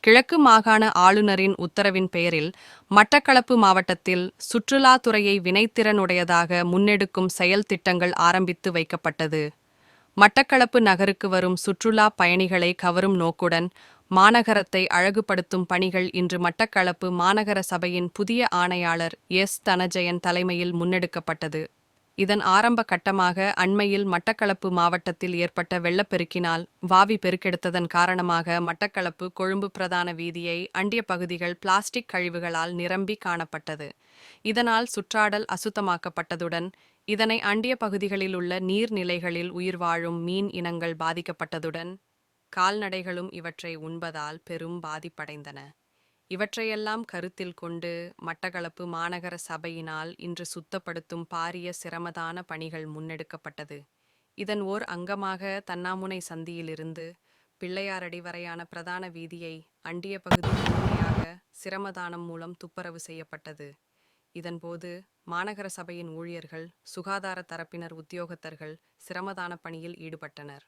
கிழக்கு மாகாண ஆளுநரின் உத்தரவின் பெயரில் மட்டக்களப்பு மாவட்டத்தில் சுற்றுலாத்துறையை வினைத்திறனுடையதாக முன்னெடுக்கும் செயல் திட்டங்கள் ஆரம்பித்து வைக்கப்பட்டது. மட்டக்களப்பு நகருக்கு வரும் சுற்றுலா பயணிகளை கவரும் நோக்குடன் மாநகரத்தை அழகுபடுத்தும் பணிகள் இன்று மட்டக்களப்பு மாநகர சபையின் புதிய ஆணையாளர் தனஜயன் தலைமையில் முன்னெடுக்கப்பட்டது. இதன் ஆரம்ப கட்டமாக அண்மையில் மட்டக்களப்பு மாவட்டத்தில் ஏற்பட்ட வெள்ளப்பெருக்கினால் வாவி பெருக்கெடுத்ததன் காரணமாக மட்டக்களப்பு கொழும்பு பிரதான வீதியை அண்டிய பகுதிகள் பிளாஸ்டிக் கழிவுகளால் நிரம்பி காணப்பட்டது. இதனால் சுற்றாடல் அசுத்தமாக்கப்பட்டதுடன் இதனை அண்டிய பகுதிகளில் உள்ள நீர்நிலைகளில் உயிர் வாழும் மீன் இனங்கள் பாதிக்கப்பட்டதுடன் கால்நடைகளும் இவற்றை உண்பதால் பெரும் பாதிப்படைந்தன. இவற்றையெல்லாம் கருத்தில் கொண்டு மட்டக்களப்பு மாநகர சபையினால் இன்று சுத்தப்படுத்தும் பாரிய சிரமதான பணிகள் முன்னெடுக்கப்பட்டது. இதன் ஓர் அங்கமாக தன்னாமுனை சந்தியிலிருந்து பிள்ளையாரடி வரையான பிரதான வீதியை அண்டிய பகுதி முழுமையாக சிரமதானம் மூலம் துப்புரவு செய்யப்பட்டது. இதன்போது மாநகர சபையின் ஊழியர்கள், சுகாதார தரப்பினர், உத்தியோகத்தர்கள் சிரமதான பணியில் ஈடுபட்டனர்.